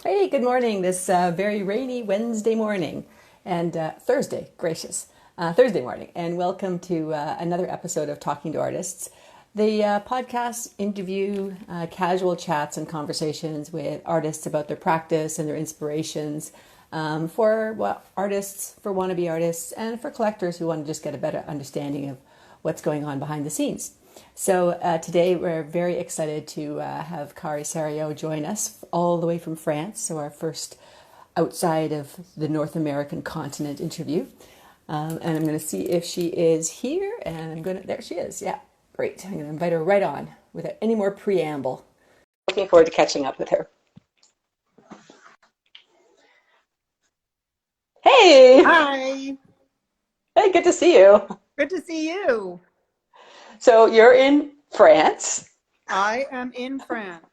Hey, good morning. This very rainy Wednesday morning and Thursday, gracious, Thursday morning. And welcome to another episode of Talking to Artists, the podcast interview, casual chats and conversations with artists about their practice and their inspirations for artists, for wannabe artists, and for collectors who want to just get a better understanding of what's going on behind the scenes. So today we're very excited to have Kari Serrao join us all the way from France. So our first outside of the North American continent interview. And I'm going to see if she is here. And there she is. Yeah, great. I'm going to invite her right on without any more preamble. Looking forward to catching up with her. Hey! Hi, Hey, good to see you. good to see you. So you're in France. I am in France.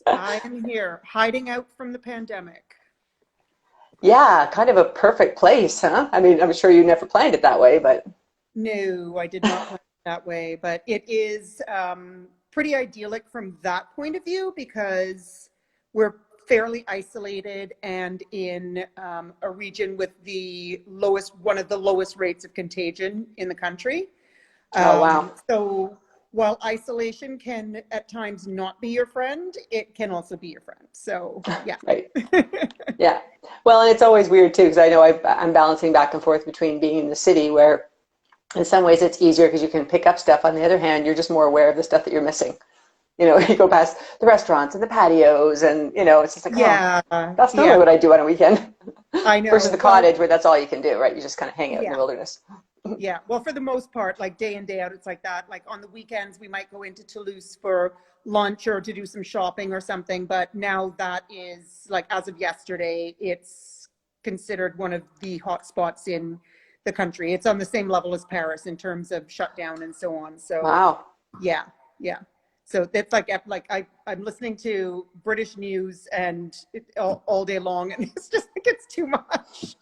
I am here, hiding out from the pandemic. Yeah, kind of a perfect place, huh? I mean, I'm sure you never planned it that way, but No, I did not plan it that way, but it is pretty idyllic from that point of view because we're fairly isolated and in a region with one of the lowest rates of contagion in the country. oh wow. So while isolation can at times not be your friend, it can also be your friend. So yeah. Right. Yeah. Well, and it's always weird too, because I know I'm balancing back and forth between being in the city where in some ways it's easier because you can pick up stuff. On the other hand, you're just more aware of the stuff that you're missing. You know, you go past the restaurants and the patios and, it's just like, oh, Yeah, that's totally yeah, what I do on a weekend I versus the know. Well, cottage where that's all you can do, right? You just kind of hang out in the yeah, wilderness. yeah. Well, for the most part, like day in, day out, it's like that. Like on the weekends, we might go into Toulouse for lunch or to do some shopping or something. But now that is like, as of yesterday, it's considered one of the hot spots in the country. It's on the same level as Paris in terms of shutdown and so on. So Wow. yeah, yeah. So that's I'm listening to British news and all day long, and it's just like it's too much.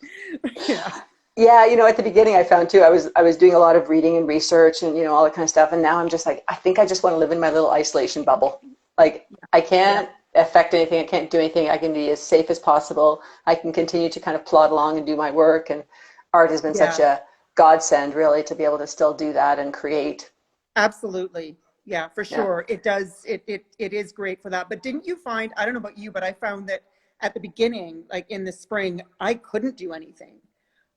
Yeah. Yeah, at the beginning I found too, I was doing a lot of reading and research and all that kind of stuff. And now I'm just like, I think I just want to live in my little isolation bubble. Like I Yeah. can't affect anything, I can't do anything. I can be as safe as possible. I can continue to kind of plod along and do my work. And art has been such Yeah. a godsend really to be able to still do that and create. Absolutely. Yeah, for Yeah. sure. It does. It is great for that. But didn't you find, I don't know about you, but I found that at the beginning, like in the spring, I couldn't do anything.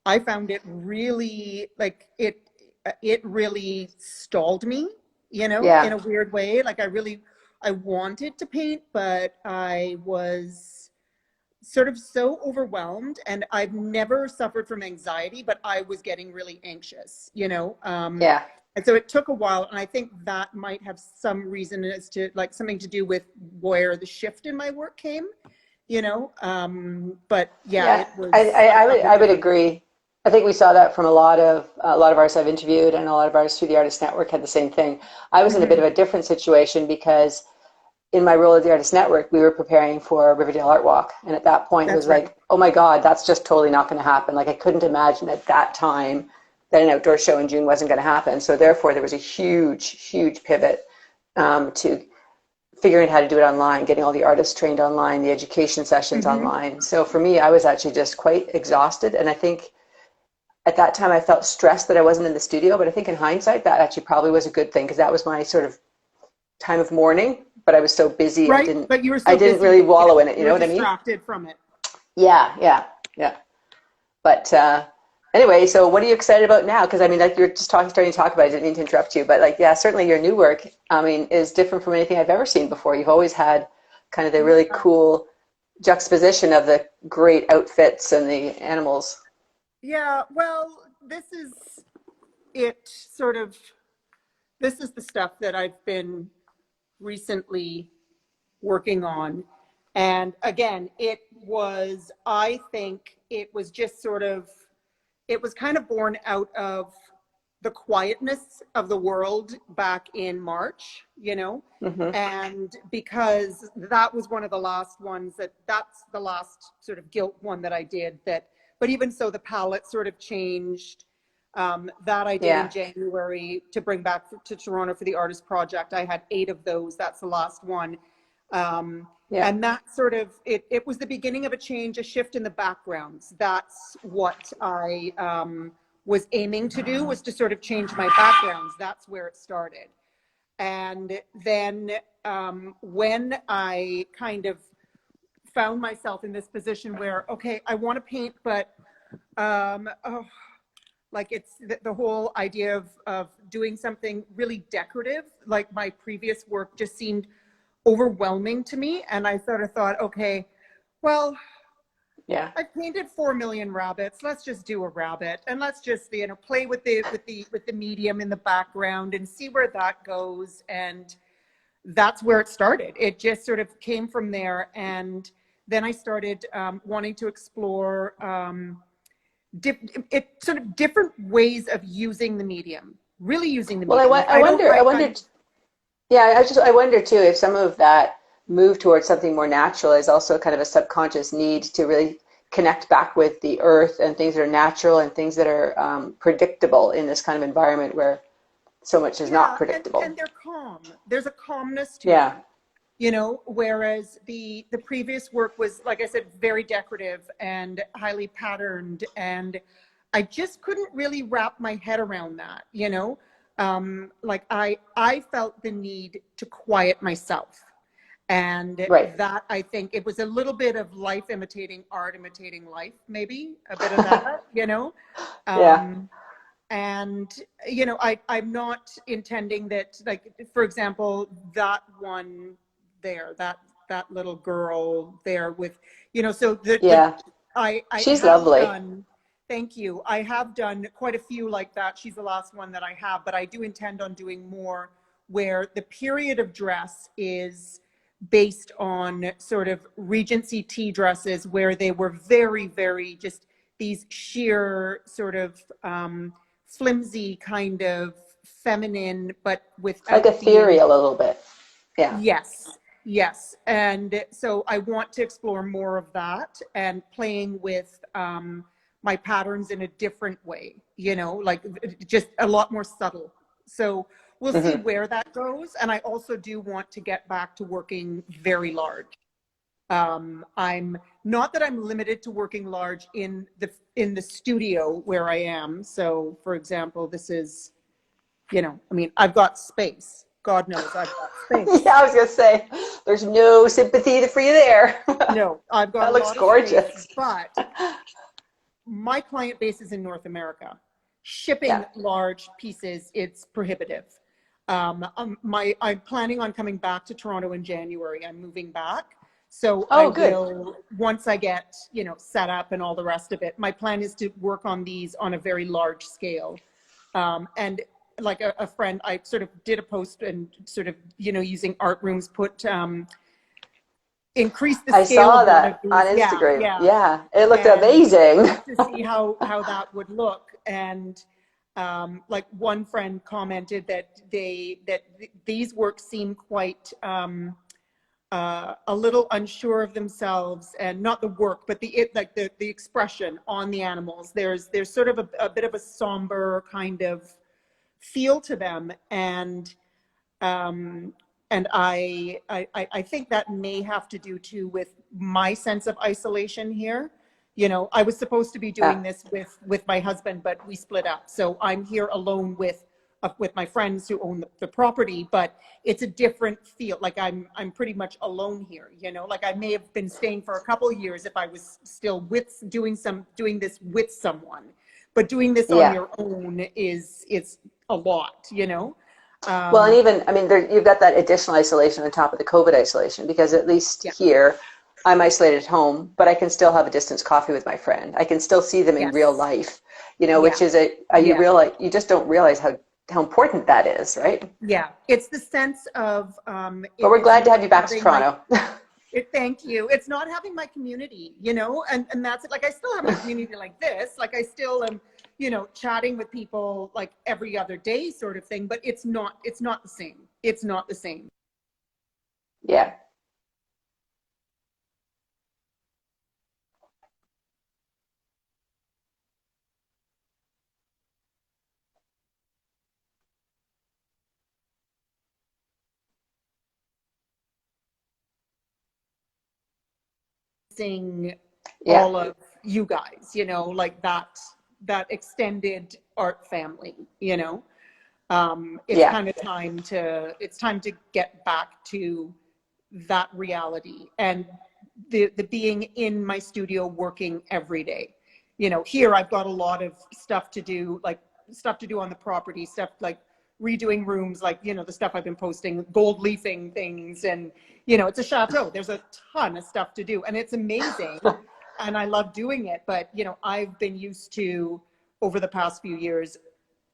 I found it really like it really stalled me, in Yeah. a weird way. Like I wanted to paint, but I was sort of so overwhelmed, and I've never suffered from anxiety, but I was getting really anxious. Yeah. And so it took a while, and I think that might have some reason as to like something to do with where the shift in my work came. But yeah, Yeah. it I, was, I, I I would found it I would difficult. agree. I think we saw that from a lot of artists I've interviewed, and a lot of artists through the Artist Network had the same thing. I was in a bit Hmm. of a different situation because in my role at the Artist Network, we were preparing for Riverdale Art Walk. And at that point, it was That's right. like, oh my God, that's just totally not going to happen. Like, I couldn't imagine at that time that an outdoor show in June wasn't going to happen. So, therefore, there was a huge, huge pivot to figuring out how to do it online, getting all the artists trained online, the education sessions Hmm. online. So, for me, I was actually just quite exhausted. And I think at that time, I felt stressed that I wasn't in the studio. But I think in hindsight, that actually probably was a good thing because that was my sort of time of mourning, but I was so busy and Right. But you were I so didn't busy really that, yeah, wallow in it. You you know were what I mean? distracted from it. Yeah, yeah, yeah. But anyway, so what are you excited about now? Because I mean, like you're just starting to talk about it. I didn't mean to interrupt you, but like, yeah, certainly your new work, I mean, is different from anything I've ever seen before. You've always had kind of the really Yeah. cool juxtaposition of the great outfits and the animals. Yeah. Well, it sort of, this is the stuff that I've been recently working on. And again, I think it was just sort of, it was kind of born out of the quietness of the world back in March. Hmm. And because that was one of the last ones that's the last sort of guilt one that I did but even so, the palette sort of changed. That I did in Yeah. January to bring back to Toronto for the artist project. I had 8 of those. That's the last one. Yeah. And that sort of, it was the beginning of a change, a shift in the backgrounds. That's what I was aiming to do, was to sort of change my backgrounds. That's where it started. And then when I kind of found myself in this position where, okay, I want to paint, but oh, like it's the whole idea of doing something really decorative, like my previous work just seemed overwhelming to me. And I sort of thought, okay, well, Yeah. I painted 4 million rabbits. Let's just do a rabbit, and let's just, you know, play with the medium in the background and see where that goes. And that's where it started. It just sort of came from there. And then I started wanting to explore sort of different ways of using the medium, really using the Well, medium. Like, I don't I write, wonder, yeah, I wonder too if some of that move towards something more natural is also kind of a subconscious need to really connect back with the earth and things that are natural and things that are predictable in this kind of environment where so much is not yeah, predictable. and they're calm. There's a calmness to Yeah. them, you know, whereas the previous work was, like I said, very decorative and highly patterned, and I just couldn't really wrap my head around that, you know. Like I felt the need to quiet myself, and Right. that, I think it was a little bit of life imitating art, imitating life, maybe a bit of that, you know. Yeah. um and you know, I'm not intending that, like, for example, that one there, that little girl there with, you know, so the Yeah. I She's have lovely. done, thank you, I have done quite a few like that. She's the last one that I have, but I do intend on doing more where the period of dress is based on sort of Regency tea dresses, where they were very, very just these sheer sort of flimsy kind of feminine, but Like without being, ethereal a little bit. Yeah. yes, yes. And so I want to explore more of that and playing with my patterns in a different way, you know, like just a lot more subtle. So we'll see Hmm. where that goes. And I also do want to get back to working very large. I'm not that I'm limited to working large in the studio where I am. So, for example, this is, you know, I mean, I've got space. God knows I've got Yeah, space. I was gonna say, there's no sympathy for you there. No, I've got a That looks lot of space, gorgeous. but my client base is in North America. Yeah. Shipping large pieces, it's prohibitive. I'm planning on coming back to Toronto in January. I'm moving back. So I Oh, good. will, once I get, you know, set up and all the rest of it, my plan is to work on these on a very large scale. And like a friend, I sort of did a post and sort of, you know, using art rooms, put, increase the I scale saw of one of that on these. Yeah, Instagram. yeah. Yeah, it looked And amazing. to see how that would look. And like one friend commented that these works seem quite a little unsure of themselves, and not the work, but like the expression on the animals. There's sort of a bit of a somber kind of feel to them, um, and I think that may have to do too with my sense of isolation here. You know, I was supposed to be doing Yeah. this with my husband, but we split up. So I'm here alone with my friends who own the property, but it's a different feel. Like I'm pretty much alone here. You know, like I may have been staying for a couple of years if I was still doing this with someone, but doing this on Yeah. your own is, it's a lot. You know. Well, and Um, even, I mean, you've got that additional isolation on top of the COVID isolation, because at least yeah. here, I'm isolated at home, but I can still have a distance coffee with my friend. I can still see them in real Yes. life, you know, Yeah. which is you Yeah. realize, you just don't realize how important that is, right? Yeah. It's the sense of But we're it's glad to not have you back to having my, Toronto. thank you. It's not having my community, you know, and that's it. Like I still have my community like this. Like I still am, you know, chatting with people like every other day sort of thing, but it's not the same. It's not the same. Yeah. missing Yeah. all of you guys, you know, like that extended art family, you know. It's Yeah. kind of time to get back to that reality and the being in my studio working every day. You know, here I've got a lot of stuff to do, like stuff to do on the property, stuff like redoing rooms, like, you know, the stuff I've been posting, gold leafing things, and, you know, it's a chateau. There's a ton of stuff to do, and it's amazing, and I love doing it. But, you know, I've been used to, over the past few years,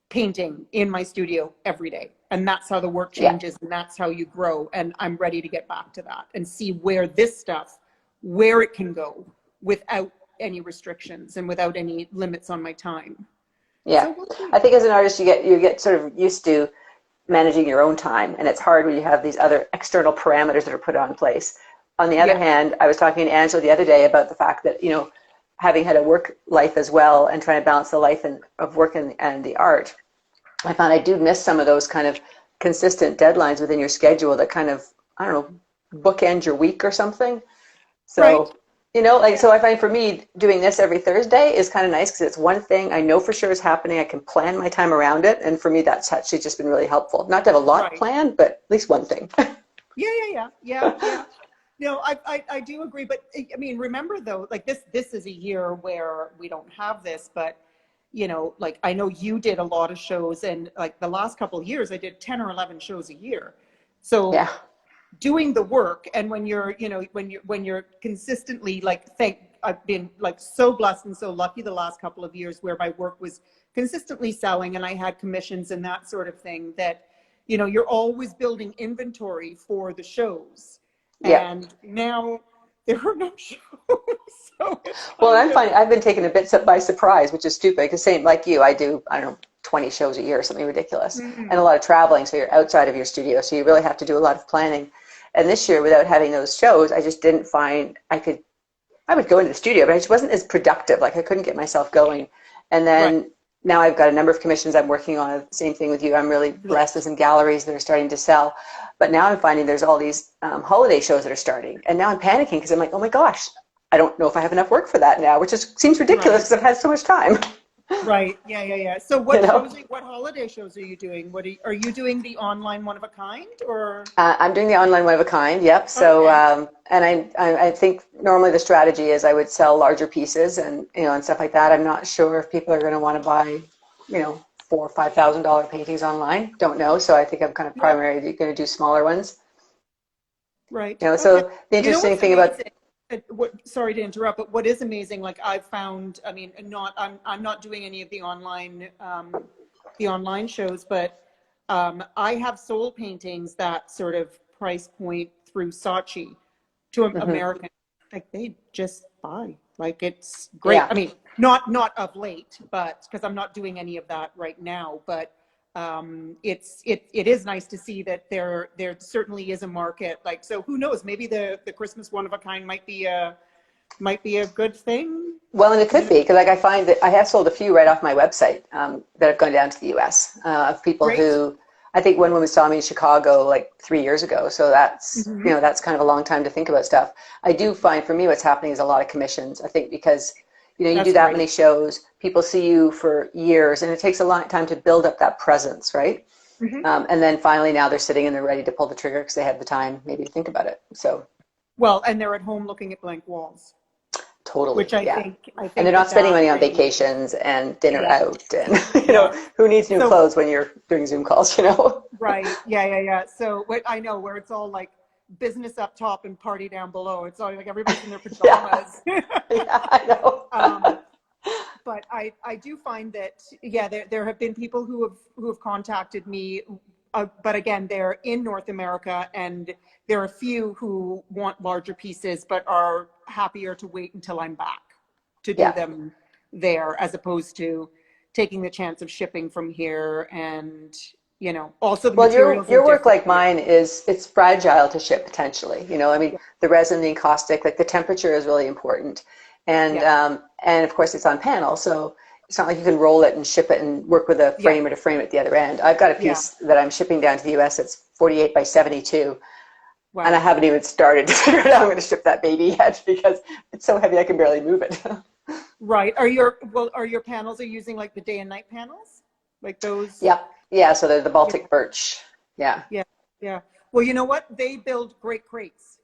painting in my studio every day. And that's how the work Yeah. changes, and that's how you grow. And I'm ready to get back to that and see where this stuff, where it can go without any restrictions and without any limits on my time. Yeah. So we'll see. I think as an artist, you get sort of used to managing your own time, and it's hard when you have these other external parameters that are put on place. On the other Yeah, hand, I was talking to Angela the other day about the fact that, you know, having had a work life as well and trying to balance the life of work and the art, I found I do miss some of those kind of consistent deadlines within your schedule that kind of, I don't know, bookend your week or something. right. So, you know, like, Yeah, so I find for me doing this every Thursday is kind of nice because it's one thing I know for sure is happening. I can plan my time around it. And for me, that's actually just been really helpful. Not to have a lot right. planned, but at least one thing. Yeah. No, I do agree. But I mean, remember though, like this is a year where we don't have this, but you know, like I know you did a lot of shows, and like the last couple of years I did 10 or 11 shows a year. So Yeah. doing the work, and when you're, you know, when you're consistently, like, I've been like so blessed and so lucky the last couple of years where my work was consistently selling and I had commissions and that sort of thing, that, you know, you're always building inventory for the shows. Yeah. And now there are no shows. So it's Well, kind I'm of, finding I've been taken a bit by surprise, which is stupid because same like you, I do, I don't know, 20 shows a year, something ridiculous, and a lot of traveling. So you're outside of your studio. So you really have to do a lot of planning. And this year, without having those shows, I just didn't find I would go into the studio, but I just wasn't as productive. Like I couldn't get myself going. And right, then now I've got a number of commissions I'm working on. Same thing with you. I'm really blessed. right, There's some galleries that are starting to sell. But now I'm finding there's all these holiday shows that are starting. And now I'm panicking because I'm like, oh my gosh, I don't know if I have enough work for that now, which just seems ridiculous right. because I've had so much time. Right. Yeah. So You know, what holiday shows are you doing? Are you doing the online one of a kind, or? I'm doing the online one of a kind. Yep. So, Okay. and I think normally the strategy is I would sell larger pieces and, you know, and stuff like that. I'm not sure if people are going to want to buy, you know, $4,000 or $5,000 paintings online. Don't know. So I think I'm kind of Yeah. primarily going to do smaller ones. Right. You know, Okay. so the You know interesting what's thing about, amazing? Sorry to interrupt, but what is amazing, like I've found, I mean, I'm not doing any of the online shows, but I have sold paintings that sort of price point through Saatchi to mhm, American, like they just buy. Like it's great. yeah. I mean, not of late, but because I'm not doing any of that right now, but it is nice to see that there certainly is a market. Like, so who knows, maybe the Christmas one of a kind might be a good thing, Well, and it you could know. be because, like, I find that I have sold a few right off my website that have gone down to the U.S. Of people Great. who I think one woman saw me in Chicago like 3 years ago. So that's, you Hmm. know, that's kind of a long time to think about stuff. I do find for me what's happening is a lot of commissions. I think because, you know, you do That's that great. many shows, people see you for years, and it takes a long time to build up that presence, right? Hmm. And then finally now they're sitting and they're ready to pull the trigger because they have the time maybe to think about it. So Well, and they're at home looking at blank walls, totally, which yeah. I And they're think not spending that money on really, vacations and dinner yeah, out and you know yeah. who needs new So clothes when you're doing Zoom calls, you know? right, yeah. So what I know, where it's all like business up top and party down below. It's all like everybody's in their Yeah, pajamas. yeah, I know. um, but I do find that, yeah, there have been people who have contacted me, but again, they're in North America, and there are a few who want larger pieces, but are happier to wait until I'm back to do Yeah. them there, as opposed to taking the chance of shipping from here. And, you know, also the Well, your materials are your work, different like here. mine, is it's fragile to ship potentially. You know, I mean, Yeah, the resin, the encaustic, like the temperature is really important, yeah, and of course it's on panel, so it's not like you can roll it and ship it and work with a yeah, framer to frame it at the other end. I've got a yeah. piece that I'm shipping down to the U.S. It's 48 by 72, And I Wow. haven't even started to figure out how I'm going to ship that baby yet because it's so heavy I can barely move it. Right. Are your panels are using like the day and night panels? Like those? Yep. Yeah, so they're the Yeah. Baltic birch. Yeah. Yeah. Yeah. Well, you know what? They build great crates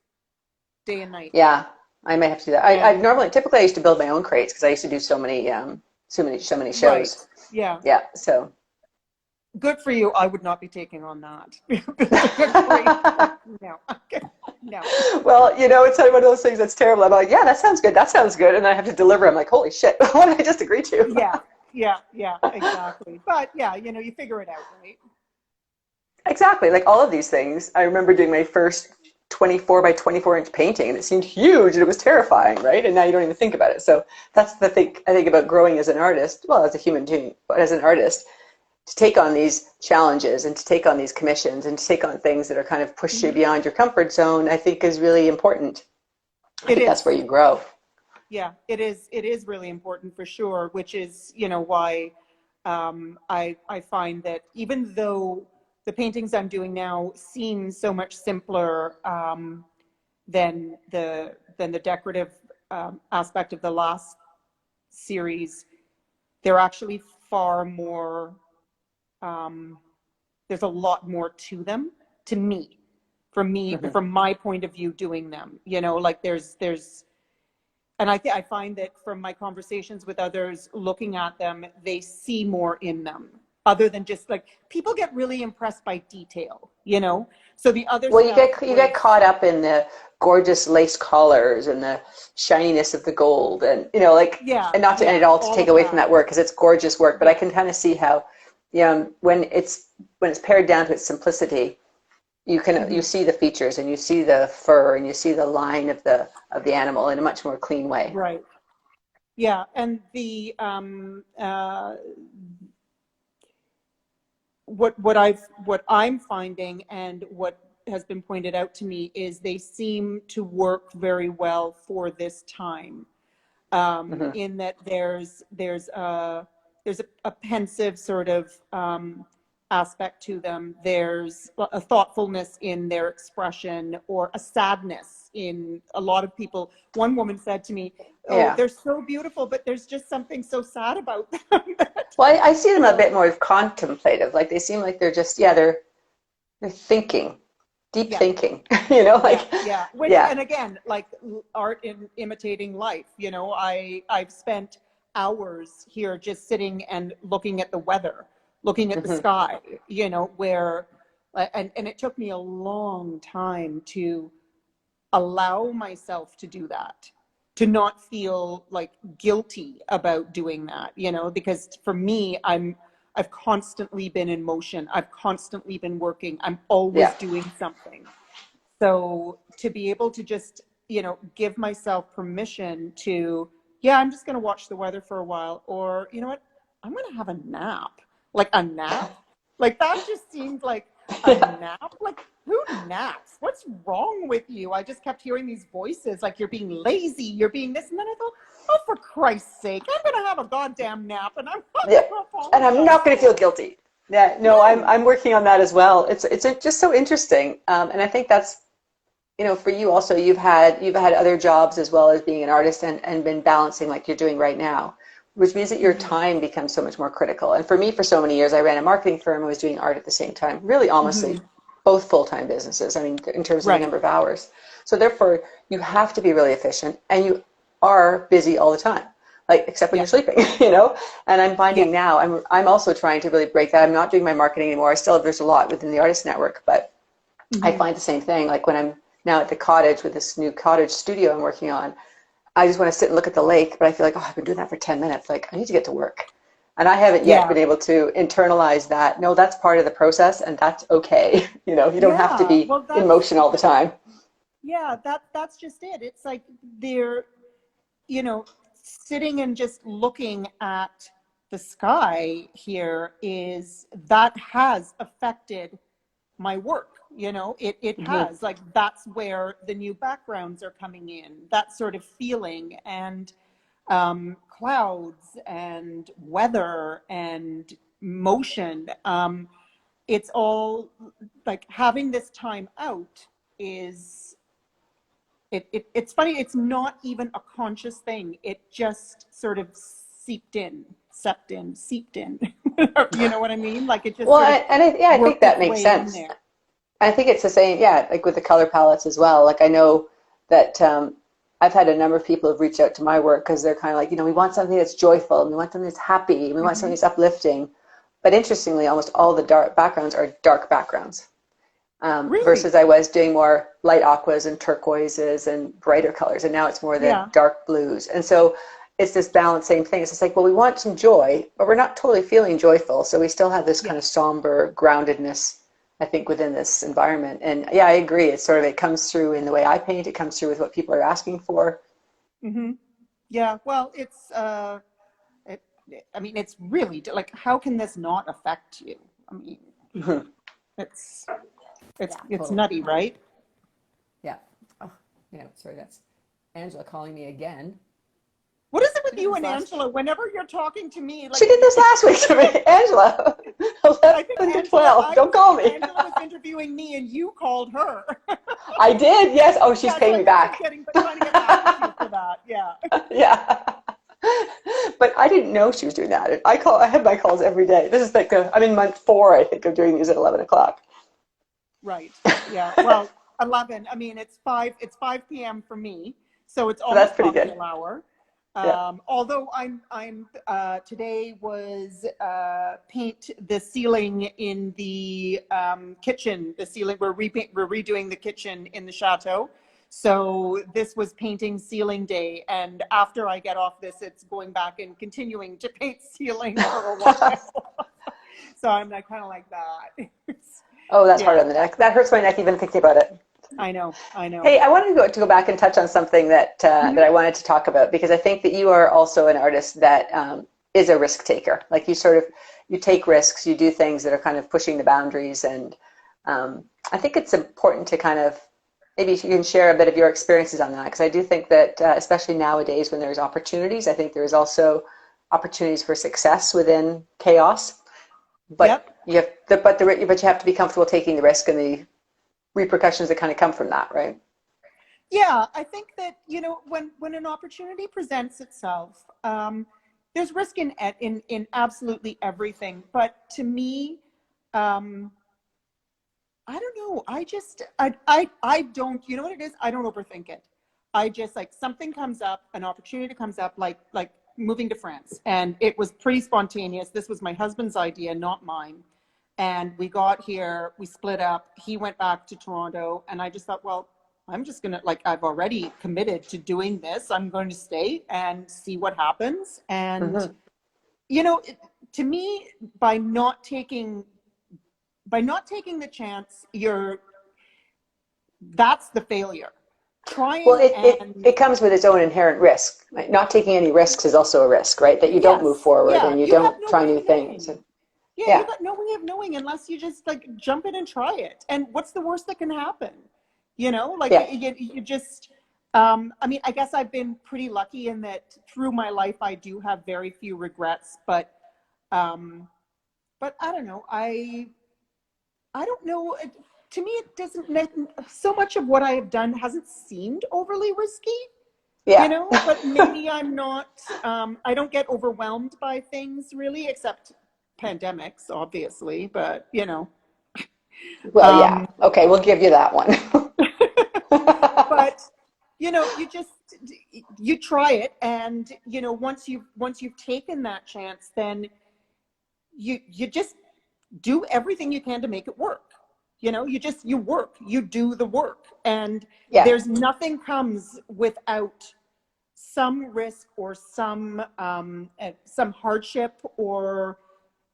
day and night. Yeah. I may have to do that. I And normally, typically I used to build my own crates because I used to do so many right. shows. Yeah. Yeah. So. Good for you. I would not be taking on that. Building a crate. Like, no. No. Well, it's one of those things that's terrible. I'm like, yeah, that sounds good. That sounds good. And then I have to deliver. I'm like, holy shit, what did I just agree to? Yeah. Yeah. Yeah. Exactly. But yeah, you figure it out, right? Exactly. Like all of these things. I remember doing my first 24 by 24-inch painting and it seemed huge and it was terrifying, right? And now you don't even think about it. So that's the thing I think about growing as an artist, well, as a human being, but as an artist, to take on these challenges and to take on these commissions and to take on things that are kind of push you Mhm. beyond your comfort zone, I think is really important. I It think that's where is. you grow. Yeah, it is. It is really important for sure, which is, why I find that even though the paintings I'm doing now seem so much simpler than the decorative aspect of the last series, they're actually far more. Um, there's a lot more to them, to me, Mm-hmm. from my point of view, doing them. Like there's and I find that from my conversations with others looking at them, they see more in them other than just like people get really impressed by detail. So the other Well, stuff you get was, caught up in the gorgeous lace collars and the shininess of the gold, and yeah, and not to and it yeah, all to all take of away from that. that work because it's gorgeous work. But I Yeah, can kind of see how, when it's pared down to its simplicity, you hmm, see the features and you see the fur and you see the line of the animal in a much more clean way. right. Yeah, and what I'm finding and what has been pointed out to me is they seem to work very well for this time. Hmm. In that there's a pensive sort of aspect to them. There's a thoughtfulness in their expression, or a sadness in a lot of people. One woman said to me, "Oh, Yeah. they're so beautiful, but there's just something so sad about them." Well, I see them a So bit more contemplative. Like they seem like they're just they're thinking, deep yeah. thinking. Yeah, yeah. Which, Yeah. and again, like art in imitating life. I've spent hours here just sitting and looking at the weather, looking at the Hmm. sky. Where, and it took me a long time to allow myself to do that, to not feel like guilty about doing that. Because for me, I've constantly been in motion. I've constantly been working. I'm always Yeah. doing something. So to be able to just, give myself permission to, yeah, I'm just going to watch the weather for a while, or you know what, I'm going to have a nap. Like a nap? Like that just seemed like a Yeah. nap. Like who naps? What's wrong with you? I just kept hearing these voices like you're being lazy, you're being this. And then I thought, oh, for Christ's sake, I'm going to have a goddamn nap and I'm not Yeah. going to And I'm apologize not going to feel for it. guilty. Yeah. No, No. I'm working on that as well. It's just so interesting. And I think that's, for you also, you've had other jobs as well as being an artist and been balancing like you're doing right now, which means that your Mm-hmm. time becomes so much more critical. And for me, for so many years, I ran a marketing firm and was doing art at the same time, really Mm-hmm. almost both full-time businesses. I mean, in terms of the Right. number of hours. So therefore, you have to be really efficient and you are busy all the time. Like except when Yeah. you're sleeping, And I'm Yeah. finding now I'm also trying to really break that. I'm not doing my marketing anymore. I still there's a lot within the artist network, but I Mm-hmm. find the same thing. Like when I'm now at the cottage with this new cottage studio I'm working on, I just want to sit and look at the lake, but I feel like, oh, I've been doing that for 10 minutes. Like, I need to get to work. And I haven't yet Yeah. been able to internalize that. No, that's part of the process and that's okay. You don't have to Yeah, be well, in motion all the time. that's just it. It's like they're, you know, sitting and just looking at the sky here is that has affected my work. It Mm-hmm. has, like, that's where the new backgrounds are coming in, that sort of feeling, and clouds and weather and motion. It's all like having this time out is, it's funny, it's not even a conscious thing. It just sort of seeped in. You know what I mean? Like it just Well, sort of I think worked that its makes way in sense. there. I think it's the same, yeah, like with the color palettes as well. Like I know that I've had a number of people have reached out to my work because they're kind of like, we want something that's joyful, and we want something that's happy, and we want something that's uplifting. But interestingly, almost all the dark backgrounds are dark backgrounds. Really? Versus I was doing more light aquas and turquoises and brighter colors, and now it's more the Yeah. dark blues. And so it's this balancing thing. It's just like, well, we want some joy, but we're not totally feeling joyful, so we still have this kind Yeah. of somber groundedness, I think, within this environment. And yeah, I agree. It's sort of, it comes through in the way I paint. It comes through with what people are asking for. Hmm. Yeah. Well, it, I mean, it's really like, how can this not affect you? I mean, Mhm. it's Yeah, it's totally. nutty, right? Yeah. Oh, yeah. Sorry, that's Angela calling me again. What is it She with did you this and last. Angela? Whenever you're talking to me, She like did this last week to me, Angela. I think 11 to Angela, 12. Don't call me. Angela was interviewing me, and you called her. I did. Yes. Oh, she's Yeah, so paying I me think she's back. trying to get back at you for that. Yeah. Yeah. But I didn't know she was doing that. I have my calls every day. This is like I'm in month 4, I think, of doing these at 11 o'clock. Right. Yeah. Well, 11. I mean, it's 5 p.m. for me, so it's So that's almost pretty good. cocktail hour. Yeah. Although I'm today was paint the ceiling in the kitchen. The ceiling, we're redoing the kitchen in the chateau. So this was painting ceiling day, and after I get off this, it's going back and continuing to paint ceiling for a while. So I'm like, kind of like that. Oh, that's hard Yeah, on the neck. That hurts my neck even thinking about it. I know, I know. Hey, I wanted to go back and touch on something that I Hmm. wanted to talk about, because I think that you are also an artist that is a risk taker. Like you take risks, you do things that are kind of pushing the boundaries, and I think it's important to kind of, maybe if you can share a bit of your experiences on that, because I do think that especially nowadays when there's opportunities, I think there is also opportunities for success within chaos. But Yep. but you have to be comfortable taking the risk and the repercussions that kind of come from that, right? Yeah, I think that, when an opportunity presents itself, there's risk in absolutely everything. But to me, um, I don't know. I don't. You know what it is? I don't overthink it. I just, like, something comes up, an opportunity comes up, like moving to France, and it was pretty spontaneous. This was my husband's idea, not mine. And we got here, we split up. He went back to Toronto, and I just thought, well, I'm just gonna, like, I've already committed to doing this. I'm going to stay and see what happens. And Mm-hmm. to me, by not taking the chance, that's the failure. Well, Trying it and comes with its own inherent risk. Right? Not taking any risks is also a risk, right? That you don't move yes, forward yeah, and you you have don't no try way new of things. knowing. And Yeah, you yeah, got no way of knowing unless you just, like, jump in and try it. And what's the worst that can happen? Like, yeah. you just. I mean, I guess I've been pretty lucky in that through my life I do have very few regrets. Um, but I don't know. I don't know. To me, it doesn't. So much of what I have done hasn't seemed overly risky. Yeah. But maybe I'm not. I don't get overwhelmed by things really, except pandemics, obviously. But Well, yeah. um, Okay, we'll give you that one. but you try it, and once you've taken that chance, then you just do everything you can to make it work. You work, you do the work, and Yeah. there's nothing comes without some risk or some hardship, or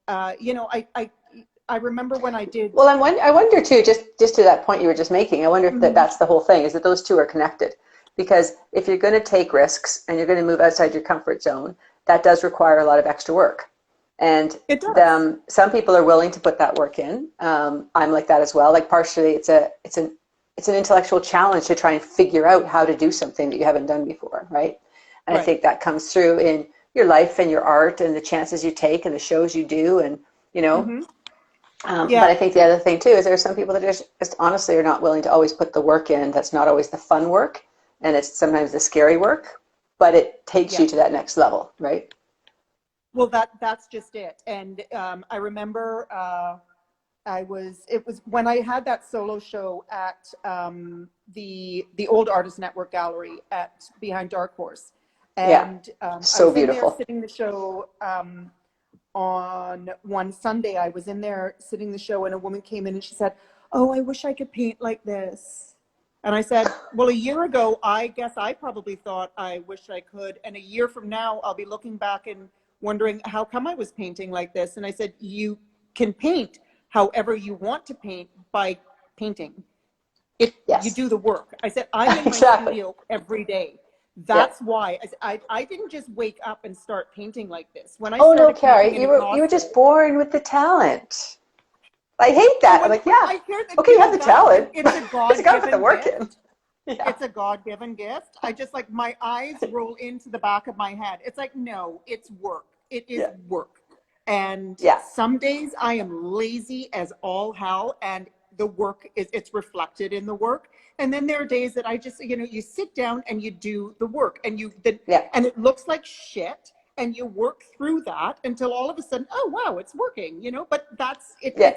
I remember when I did. Well, I wonder too, just to that point you were just making, I wonder if Mhm. that's the whole thing, is that those two are connected. Because if you're going to take risks and you're going to move outside your comfort zone, that does require a lot of extra work. And It does. some people are willing to put that work in. I'm like that as well. Like partially, it's an intellectual challenge to try and figure out how to do something that you haven't done before, right? And I Right. think that comes through in your life and your art and the chances you take and the shows you do, and you know Hmm. But Yeah. I think the other thing too is there are some people that just honestly are not willing to always put the work in. That's not always the fun work, and it's sometimes the scary work, but it takes Yeah. you to that next level, right? Well, that's just it. And I remember it was when I had that solo show at the old Artist Network Gallery at behind Dark Horse, Yeah, and I so was in there beautiful. sitting the show on one Sunday. I was in there sitting the show, and a woman came in and she said, "Oh, I wish I could paint like this." And I said, "Well, a year ago, I guess I probably thought I wish I could, and a year from now, I'll be looking back and wondering how come I was painting like this." And I said, "You can paint however you want to paint by painting. You Yes, do the work." I said, "I'm in my exactly. studio every day. Yeah. That's why I didn't just wake up and start painting like this. When I Oh no, started painting Carrie, in you were just Encaustic." born with the talent. I hate Well, that. I'm like, when yeah, I hear that, okay, you have the talent. it's a But you got to put the God-given work in. gift. Yeah, It's a God-given gift. I just like my eyes roll into the back of my head. It's like, no, it's work. It is yeah, work. And yeah, some days I am lazy as all hell, and the work is it's reflected in the work. And then there are days that I just, you sit down and you do the work, and yeah, and it looks like shit, and you work through that until all of a sudden, oh wow, it's working. But that's it. yeah.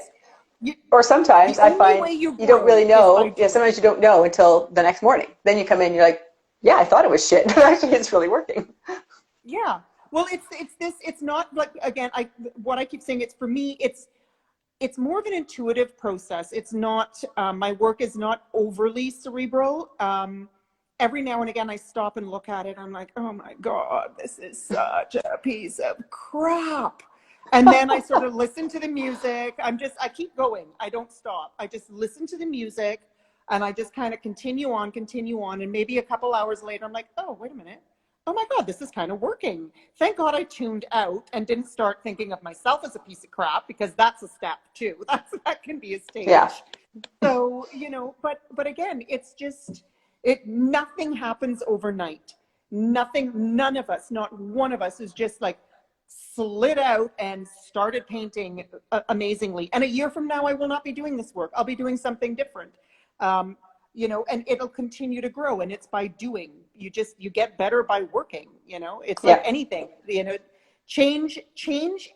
You, Or the sometimes I only find way you you don't really grow is by know. Yeah, doing. sometimes you don't know until the next morning. Then you come in, you're like, yeah, I thought it was shit, but actually it's really working. Yeah. Well, it's not like, again, what I keep saying, it's for me, it's more of an intuitive process. It's not, my work is not overly cerebral. Every now and again I stop and look at it. I'm like, oh my God, this is such a piece of crap. And then I sort of listen to the music. I keep going. I don't stop. I just listen to the music, and I just kind of continue on. And maybe a couple hours later, I'm like, oh, wait a minute. Oh my God, this is kind of working. Thank God I tuned out and didn't start thinking of myself as a piece of crap, because that's a step too. That can be a Yeah, stage. So, but again, it's just nothing happens overnight. Nothing, none of us, not one of us is just like slid out and started painting amazingly. And a year from now, I will not be doing this work. I'll be doing something different. Um, and it'll continue to grow, and it's by doing. You get better by working. It's like yeah, anything. Change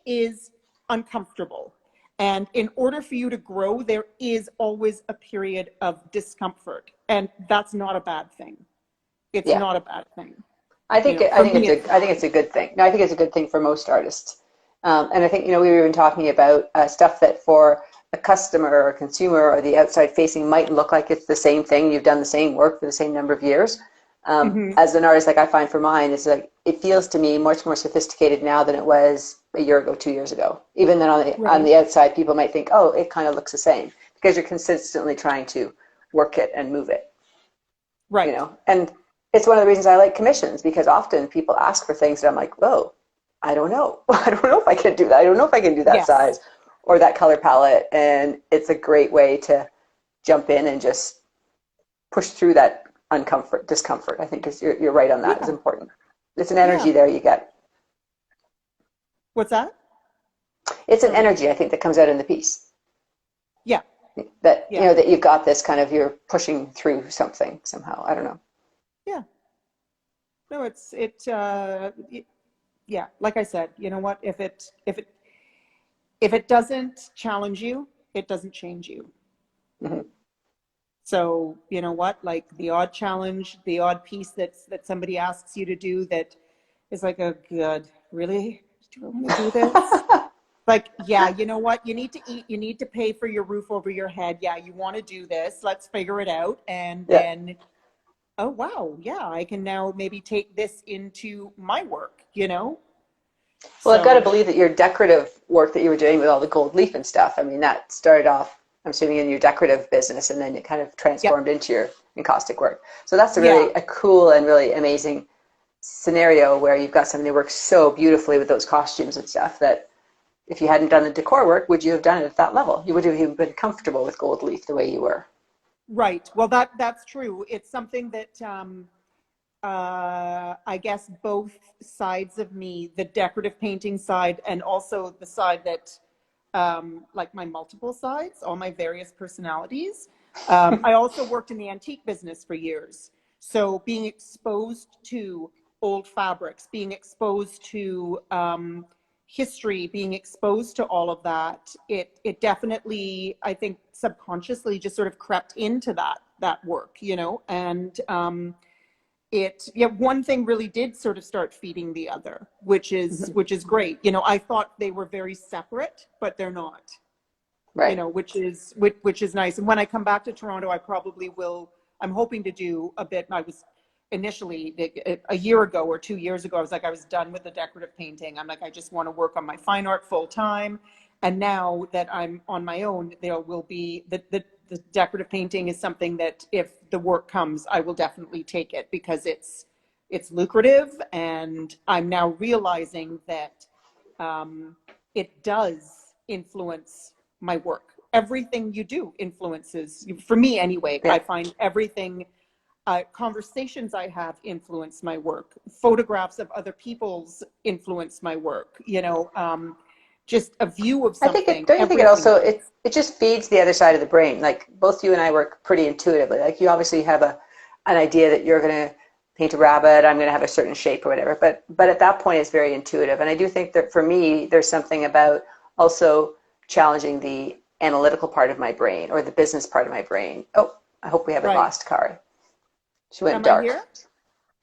is uncomfortable, and in order for you to grow, there is always a period of discomfort, and that's not a bad thing. It's yeah. not a bad thing. I For think me, it's I think not. it's a good thing. No, I think it's a good thing for most artists. And I think we were even talking about stuff that for a customer or a consumer or the outside facing might look like it's the same thing. You've done the same work for the same number of years. Hmm. As an artist, like I find for mine, it's like it feels to me much more sophisticated now than it was a year ago, 2 years ago. Even then, on Right. the outside, people might think, oh, it kind of looks the same because you're consistently trying to work it and move it. Right. And it's one of the reasons I like commissions because often people ask for things that I'm like, whoa, I don't know. I don't know if I can do that. I don't know if I can do that Yes. size or that color palette. And it's a great way to jump in and just push through that discomfort. I think you're right on that is Yeah. important. It's an Yeah. energy there you get. What's that? It's an Sorry. energy I think that comes out in the piece Yeah. that, Yeah. that you've got this kind of, you're pushing through something somehow. I don't know. Yeah. No, yeah, like I said, you know what? If it doesn't challenge you, it doesn't change you. Mm-hmm. So, you know what? Like the odd challenge, the odd piece that somebody asks you to do that is like, oh God, really? Do I want to do this? Like, yeah, you know what? You need to eat, you need to pay for your roof over your head. Yeah, you want to do this. Let's figure it out. And Yeah. then, oh wow, yeah, I can now maybe take this into my work. Well, I've got to So believe that your decorative work that you were doing with all the gold leaf and stuff, I mean, that started off, I'm assuming, in your decorative business and then it kind of yeah, transformed into your encaustic work. So that's yeah, a cool and really amazing scenario where you've got something that works so beautifully with those costumes and stuff that if you hadn't done the decor work, would you have done it at that level? You would have even been comfortable with gold leaf the way you were. right. Well, that's true. It's something that I guess both sides of me, the decorative painting side and also the side that like my multiple sides, all my various personalities. I also worked in the antique business for years. So being exposed to old fabrics, being exposed to history, being exposed to all of that, it definitely, I think, subconsciously just sort of crept into that work, you know, and one thing really did sort of start feeding the other, which is great. You know, I thought they were very separate, but they're not. You Right. know, which is nice. And when I come back to Toronto, I probably will. I'm hoping to do a bit. I was initially a year ago or 2 years ago, I was done with the decorative painting. I'm like, I just want to work on my fine art full time. And now that I'm on my own, there will be the decorative painting is something that if the work comes, I will definitely take it because it's lucrative. And I'm now realizing that it does influence my work. Everything you do influences, for me anyway. Yeah. I find everything, conversations I have influence my work. Photographs of other people's influence my work. You know, just a view of I think it, something, don't you think it everything also, does. it just feeds the other side of the brain. Like both you and I work pretty intuitively. Like you obviously have an idea that you're going to paint a rabbit, I'm going to have a certain shape or whatever. But at that point, it's very intuitive. And I do think that for me, there's something about also challenging the analytical part of my brain or the business part of my brain. Oh, I hope we haven't Right. lost Kari. She went Am I dark. here?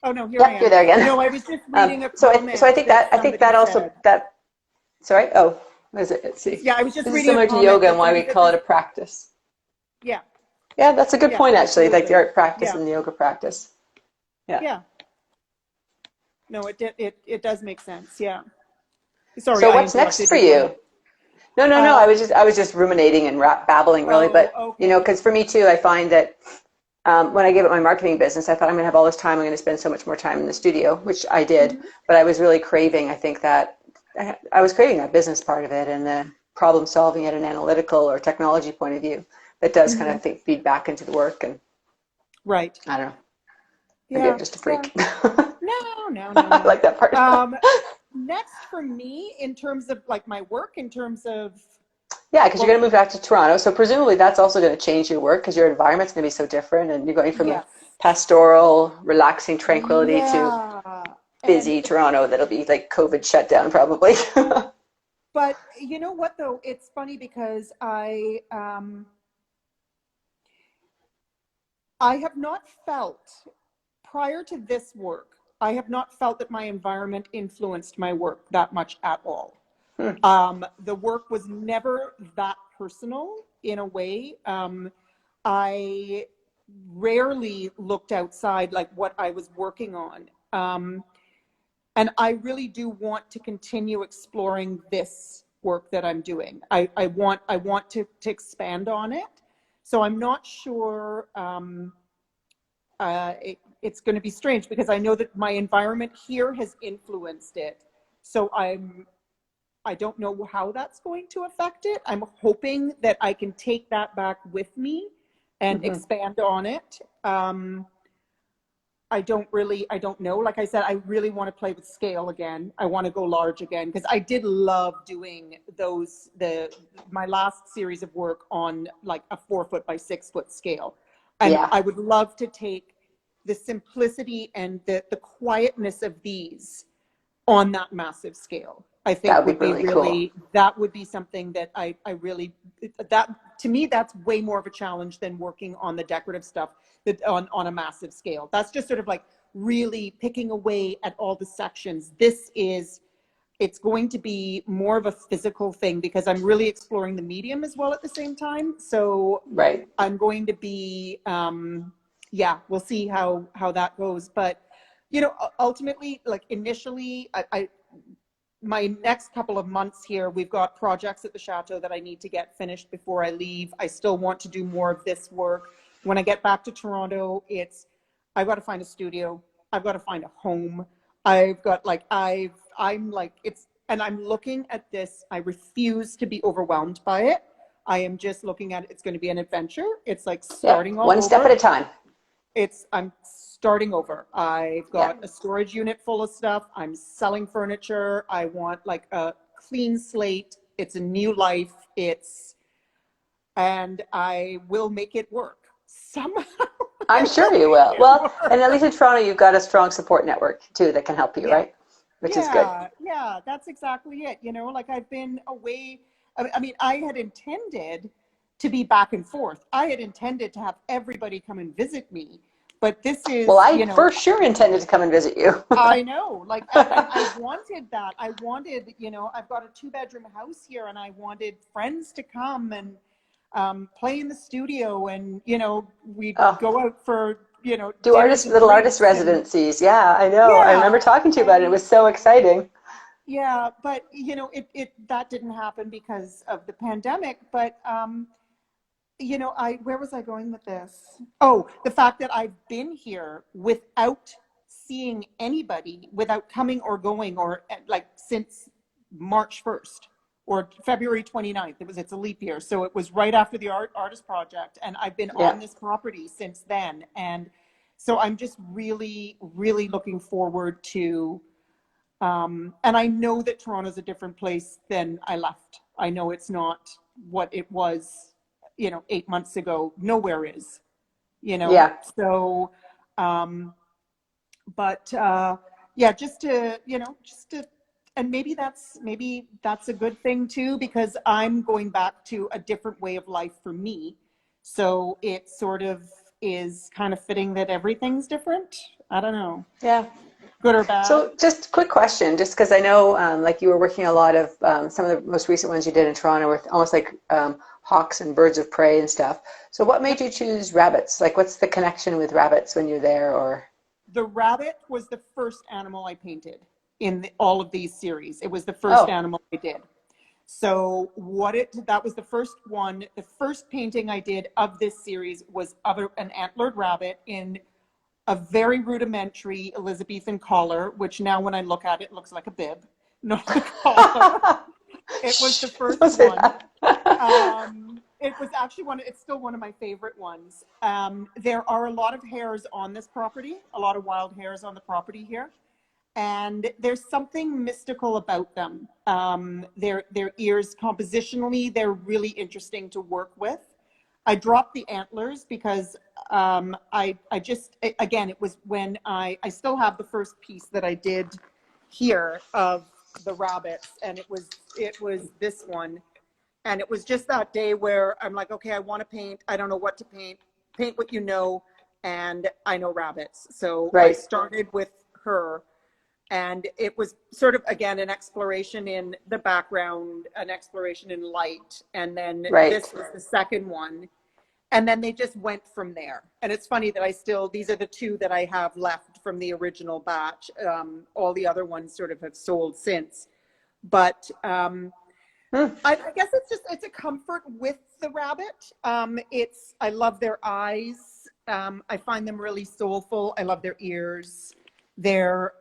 Oh no, here I Yep, you're am. there again. No, I was just reading a So I comment think that that somebody also said. that sorry. Oh, what is it? Let's see. Yeah, I was just This is reading a similar to comment yoga and that why somebody we said call it this. a practice. Yeah, Yeah, that's a good yeah, point actually. Like the absolutely. art practice Yeah, and the yoga practice. Yeah. yeah. No, it does make sense. Yeah. Sorry, So I what's next interrupted for you. Go you? ahead. No. Um, I was just ruminating and babbling really. oh, But you know, okay. because for me too, I find that when I gave up my marketing business, I thought I'm going to have all this time. I'm going to spend so much more time in the studio, which I did. Hmm. But I was really craving. I think that I was craving that business part of it and the problem solving at an analytical or technology point of view. That does kind Hmm. of feed back into the work. And Right. I don't know. Maybe I'm Yeah. just a Yeah. freak. No, no, no, I no. like that part. Um, Next for me, in terms of like my work, in terms of, Yeah, because you're well, going to move back to Toronto. So presumably that's also going to change your work because your environment's going to be so different. And you're going from a yes. pastoral, relaxing tranquility to Yeah. And busy Toronto that'll be like COVID shutdown probably. but you know what though? It's funny because I have not felt prior to this work, I have not felt that my environment influenced my work that much at all. Hmm. The work was never that personal in a way. I rarely looked outside like what I was working on. And I really do want to continue exploring this work that I'm doing. I want to expand on it. So I'm not sure. It's going to be strange because I know that my environment here has influenced it. So I don't know how that's going to affect it. I'm hoping that I can take that back with me and Mm-hmm. expand on it. I don't know. Like I said, I really want to play with scale again. I want to go large again because I did love doing my last series of work on like a 4 foot by 6 foot scale. And Yeah, I would love to take the simplicity and the quietness of these on that massive scale. I that think would be really cool. that would be something that I really, that to me, that's way more of a challenge than working on the decorative stuff that on a massive scale. That's just sort of like really picking away at all the sections. It's going to be more of a physical thing because I'm really exploring the medium as well at the same time. So Right. I'm going to be, yeah, we'll see how that goes. But you know, ultimately, like initially, my next couple of months here, we've got projects at the chateau that I need to get finished before I leave. I still want to do more of this work. When I get back to Toronto, I've got to find a studio. I've got to find a home. I've got like, I'm like, and I'm looking at this. I refuse to be overwhelmed by it. I am just looking at it. It's going to be an adventure. It's like Yep. starting all One step at over. a time. I'm starting over. I've Yeah. got a storage unit full of stuff. I'm selling furniture. I want like a clean slate, it's a new life. And I will make it work somehow. I'm I will sure you make will. it Well, and at work. least in Toronto, you've got a strong support network too that can help you, Yeah. right? Which is good. Yeah, that's exactly it. Like I've been away. I mean, I had intended to be back and forth. I had intended to have everybody come and visit me, but this Well, is, I for sure intended to come and visit you. I know, like, and I wanted that. I wanted, I've got a 2-bedroom house here, and I wanted friends to come and play in the studio, and we'd Oh, go out for do dinners artist and little artist drinks, and residencies. Yeah, I know. I remember yeah, talking to you about it. It and was so exciting. yeah, but it that didn't happen because of the pandemic. But I where was I going with this? Oh, the fact that I've been here without seeing anybody, without coming or going, or like since March 1st or February 29th. It's a leap year. So it was right after the artist project. And I've been Yeah. on this property since then. And so I'm just really, really looking forward to, and I know that Toronto's a different place than I left. I know it's not what it was, 8 months ago. Nowhere is, Yeah. so, but yeah, and maybe that's a good thing too, because I'm going back to a different way of life for me. So it sort of is kind of fitting that everything's different. I don't know, Yeah. good or bad. So just quick question, just because I know like you were working a lot of some of the most recent ones you did in Toronto with almost like hawks and birds of prey and stuff. So what made you choose rabbits? Like what's the connection with rabbits when you're there or? The rabbit was the first animal I painted in all of these series. It was the first Oh, animal I did. So that was the first one. The first painting I did of this series was of an antlered rabbit in a very rudimentary Elizabethan collar, which now when I look at it looks like a bib, not a collar. It was the shh, first don't say one. that. It was actually it's still one of my favorite ones. There are a lot of hares on this property, a lot of wild hares on the property here. And there's something mystical about them. Their ears, compositionally, they're really interesting to work with. I dropped the antlers because I just, again, it was when I still have the first piece that I did here of the rabbits, and it was this one. And it was just that day where I'm like, okay, I want to paint. I don't know what to paint. Paint what you know. And I know rabbits. So I Right, started with her, and it was sort of, again, an exploration in the background, an exploration in light, and then right. this was the second one, and then they just went from there. And it's funny that these are the two that I have left from the original batch. All the other ones sort of have sold since, but Hmm. I guess it's a comfort with the rabbit. I love their eyes. I find them really soulful. I love their ears. They're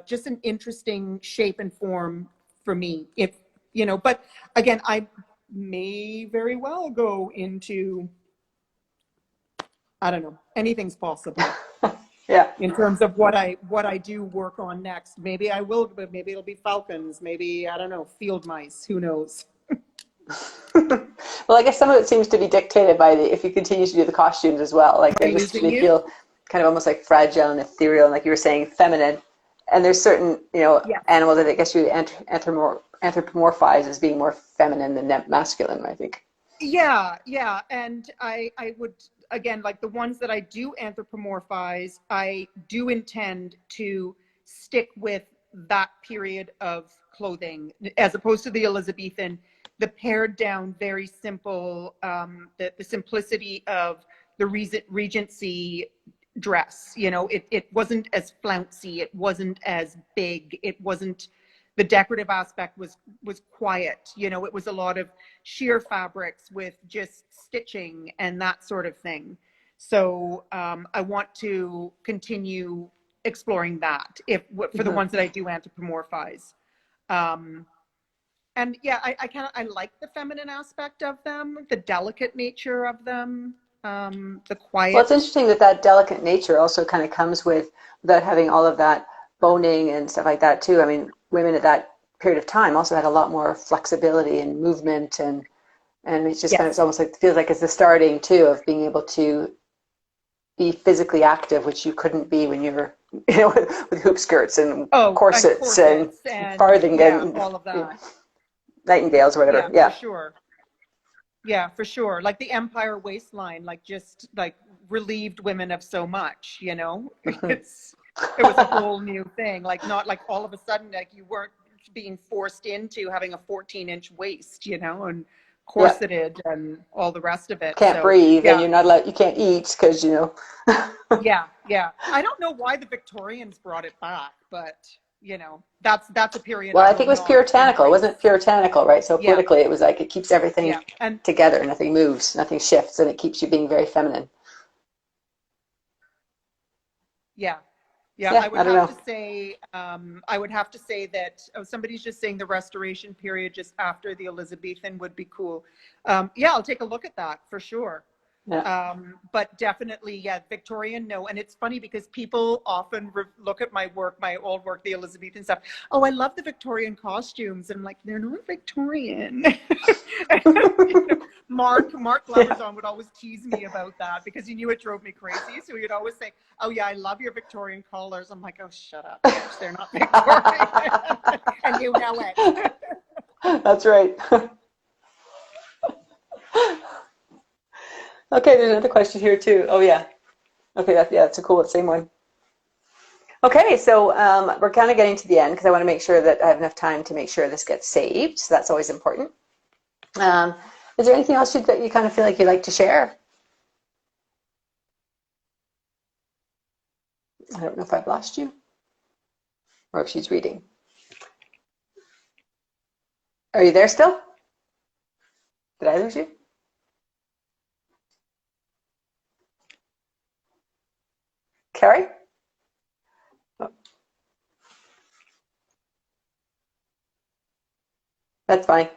just an interesting shape and form for me. But again, I may very well go into, I don't know, anything's possible Yeah. in terms of what I do work on next. Maybe I will, but maybe it'll be falcons. Maybe, I don't know, field mice. Who knows? Well, I guess some of it seems to be dictated by if you continue to do the costumes as well. Like By they just using they you? feel kind of almost like fragile and ethereal, and like you were saying, feminine. And there's certain Yes. animals that I guess you anthropomorphize as being more feminine than masculine. I think. Yeah. And I would, again, like the ones that I do anthropomorphize, I do intend to stick with that period of clothing as opposed to the Elizabethan, the pared down, very simple, the simplicity of the Regency dress. It wasn't as flouncy, it wasn't as big, it wasn't, the decorative aspect was quiet. It was a lot of sheer fabrics with just stitching and that sort of thing. So I want to continue exploring that for the Hmm. ones that I do anthropomorphize. Um, and yeah, I like the feminine aspect of them, the delicate nature of them, the Well, it's quiet. interesting that that delicate nature also kind of comes with without having all of that boning and stuff like that too. I mean, women at that period of time also had a lot more flexibility and movement, and it's just kind of, it's Yes. almost like, it feels like it's the starting too of being able to be physically active, which you couldn't be when you were, with hoop skirts and Oh, and corsets and corsets and farthing yeah, and all of that. nightingales or whatever. Yeah, for Yeah. sure. Yeah, for sure. Like the Empire waistline, like just like relieved women of so much, you know? It was a whole new thing. Like not like all of a sudden like you weren't being forced into having a 14-inch waist, you know, and Yeah. corseted and all the rest of it. Can't So breathe and yeah, you're not allowed, you can't eat because, yeah, yeah. I don't know why the Victorians brought it back, but you know, that's a period well, I I will think it was not puritanical. Wasn't it embrace. puritanical, right? So Yeah, politically, it was like it keeps everything yeah. And together, nothing moves, nothing shifts, and it keeps you being very feminine. yeah. Yeah, Yeah, I don't know. I would have to say that somebody's just saying the Restoration period just after the Elizabethan would be cool. Yeah, I'll take a look at that for sure. Yeah. But definitely, yeah, Victorian, no. And it's funny because people often look at my work, my old work, the Elizabethan stuff. Oh, I love the Victorian costumes. And I'm like, they're not Victorian. You know, Mark Yeah. Gloverzon would always tease me about that because he knew it drove me crazy. So he'd always say, oh yeah, I love your Victorian collars. I'm like, oh, shut up, bitch. They're not Victorian. And you know it. That's right. Okay, there's another question here too. Oh yeah. Okay, that's a cool, same one. Okay, so we're kind of getting to the end because I want to make sure that I have enough time to make sure this gets saved. So that's always important. Um, is there anything else that you kind of feel like you'd like to share? I don't know if I've lost you or if she's reading. Are you there still? Did I lose you? Kari? Oh, that's fine.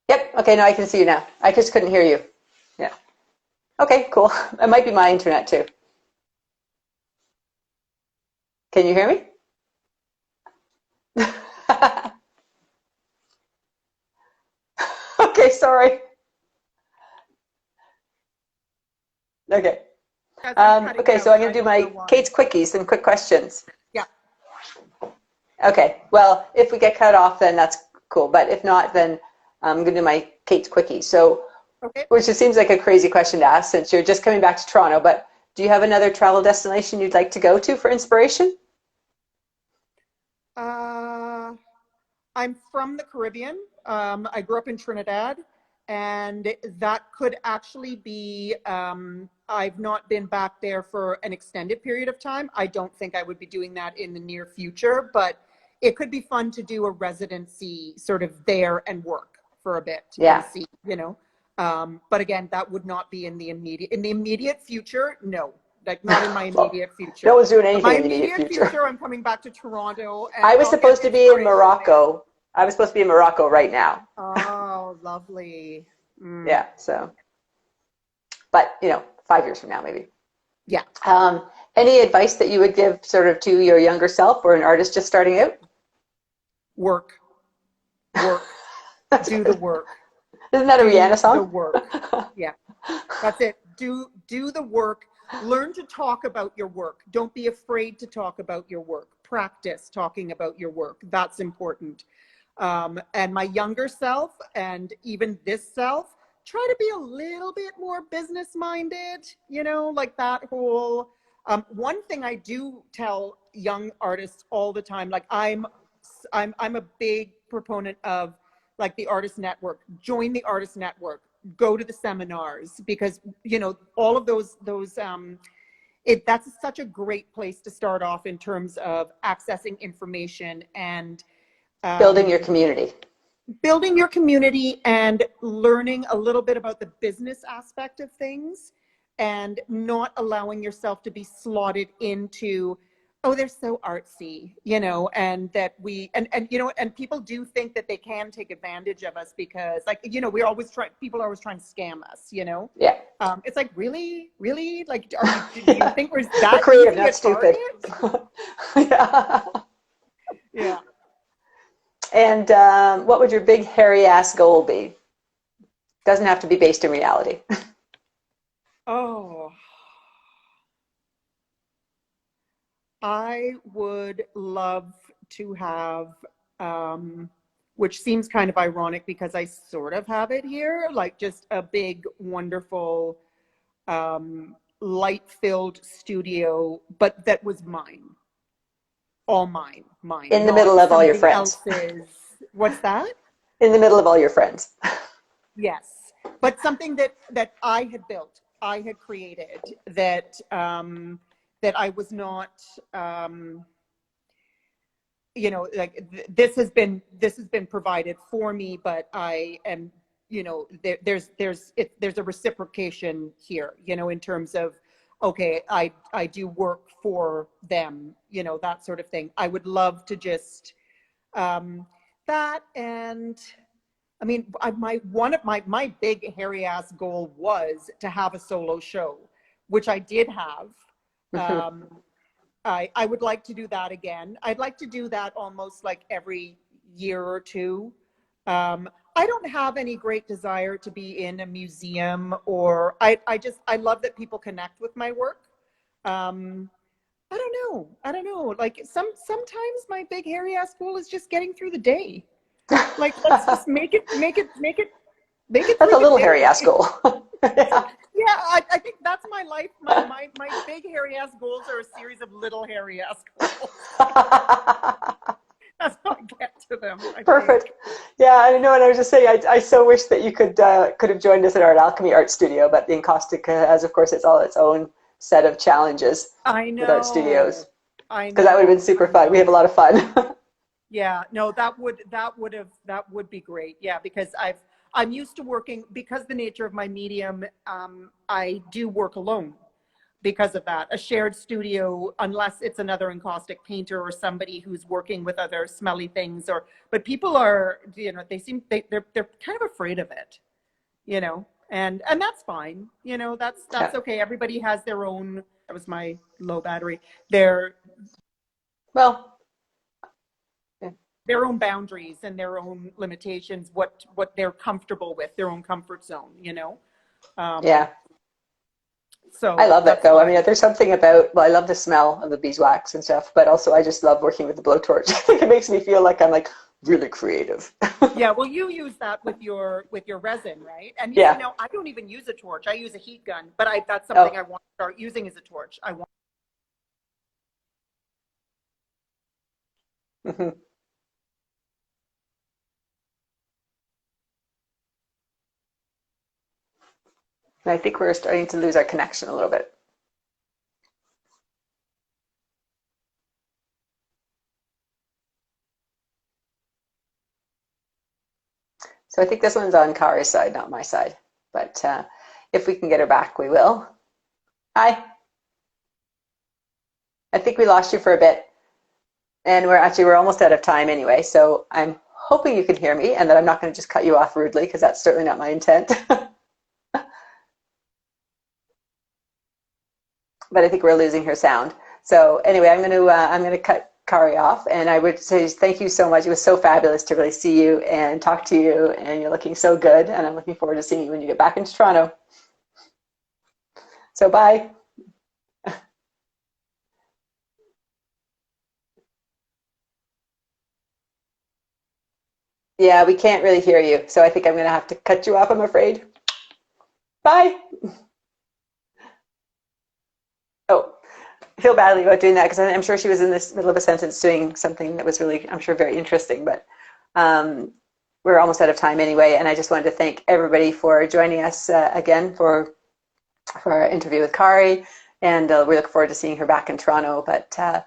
Yep. Okay, now I can see you now. I just couldn't hear you. Yeah. Okay, cool. It might be my internet too. Can you hear me? Okay, sorry. Okay. As I'm cutting Okay, so out, I'm and going I to do don't know my why. Kate's quickies and quick questions. Yeah. Okay, well, if we get cut off, then that's cool. But if not, then I'm going to do my Kate's quickies. So, Okay. which just seems like a crazy question to ask since you're just coming back to Toronto. But do you have another travel destination you'd like to go to for inspiration? Uh, I'm from the Caribbean. I grew up in Trinidad, and that could actually be. I've not been back there for an extended period of time. I don't think I would be doing that in the near future, but it could be fun to do a residency sort of there and work for a bit and Yeah. see, you know. But again, that would not be in the immediate future. No, like not in my Well, immediate no future. one's doing But anything my in the immediate immediate future. future, I'm coming back to Toronto and I was I'll get supposed to be in inspiration there. Morocco. I was supposed to be in Morocco right now. Oh, lovely. Mm, Yeah, so, but 5 years from now, maybe. yeah, Um, any advice that you would give sort of to your younger self or an artist just starting out? work, work, That's do the good. work, Isn't that a do Rihanna the song? work. Yeah, that's it. Do the work. Learn to talk about your work. Don't be afraid to talk about your work. Practice talking about your work. That's important. And my younger self and even this self, try to be a little bit more business minded, you know, like that whole one thing I do tell young artists all the time, like I'm a big proponent of like the artist network. Join the artist network, go to the seminars, because you know all of those that's such a great place to start off in terms of accessing information and Building your um, community. building your community and learning a little bit about the business aspect of things and not allowing yourself to be slotted into, oh, they're so artsy, you know, and that and you know, and people do think that they can take advantage of us because like, you know, people are always trying to scam us, you know. Yeah. It's like, really? Like, do you think we're We're that creative, easy a not stupid. target? Yeah. Yeah. And what would your big hairy ass goal be? Doesn't have to be based in reality. Oh, I would love to have, which seems kind of ironic because I sort of have it here, like just a big, wonderful, light-filled studio, but that was mine, all mine, In the not middle of all your somebody friends. else's. What's that? In the middle of all your friends. Yes, but something that I had built, I had created, that that I was not, like this has been provided for me, but I am, there's a reciprocation here, in terms of, okay, I do work for them, that sort of thing. I would love to just, that. And I mean, one of my big hairy ass goal was to have a solo show, which I did have. Um, I would like to do that again. I'd like to do that almost like every year or two. I don't have any great desire to be in a museum, or I love that people connect with my work. Um, I don't know. Like sometimes my big hairy ass goal is just getting through the day. Like, let's just make it That's through a the little hairy day. ass goal. Yeah. Yeah, I think that's my life. My big hairy ass goals are a series of little hairy ass goals. That's how I get to them, I think. Perfect. Yeah, I know. And I was just saying, I so wish that you could have joined us at Art Alchemy Art Studio, but the Encaustic has, of course, it's all its own set of challenges I with art studios. know. I Because that would have been know. super I fun. We have a know. lot of fun. Yeah, no, that would be great. Yeah, because I'm used to working, because the nature of my medium, I do work alone because of that. A shared studio, unless it's another encaustic painter or somebody who's working with other smelly things, but people are, they're kind of afraid of it, and that's fine. That's Yeah. okay. Everybody has their own, that was my low battery, their Well, yeah. their own boundaries and their own limitations, what they're comfortable with, their own comfort zone, um Yeah. I so love that that's though. I fine. mean, there's something about, well, I love the smell of the beeswax and stuff, but also I just love working with the blowtorch. I think it makes me feel like I'm like really creative. Yeah, well, you use that with your resin, right? And Yeah. I don't even use a torch. I use a heat gun, but I that's something Oh. I want to start using as a torch. I want. Mhm. And I think we're starting to lose our connection a little bit. So I think this one's on Kari's side, not my side. But if we can get her back, we will. Hi. I think we lost you for a bit. And we're almost out of time anyway. So I'm hoping you can hear me and that I'm not going to just cut you off rudely because that's certainly not my intent. But I think we're losing her sound. So anyway, I'm going to cut Kari off, and I would say thank you so much. It was so fabulous to really see you and talk to you, and you're looking so good. And I'm looking forward to seeing you when you get back into Toronto. So bye. Yeah, we can't really hear you, so I think I'm going to have to cut you off, I'm afraid. Bye. Oh, I feel badly about doing that because I'm sure she was in this middle of a sentence doing something that was really, I'm sure, very interesting. But um, we're almost out of time anyway, and I just wanted to thank everybody for joining us again for our interview with Kari, and we look forward to seeing her back in Toronto. But I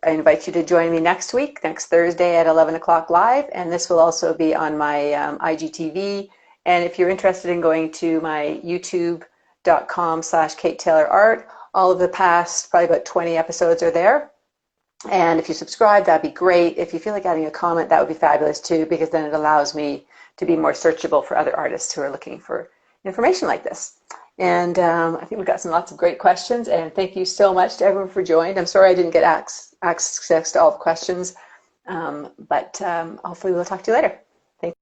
invite you to join me next week, next Thursday at 11 o'clock live, and this will also be on my IGTV. And if you're interested in going to my youtube.com/Kate Taylor Art, all of the past, probably about 20 episodes are there. And if you subscribe, that'd be great. If you feel like adding a comment, that would be fabulous too, because then it allows me to be more searchable for other artists who are looking for information like this. And I think we've got lots of great questions. And thank you so much to everyone for joining. I'm sorry I didn't get access to all the questions. But hopefully we'll talk to you later. Thanks.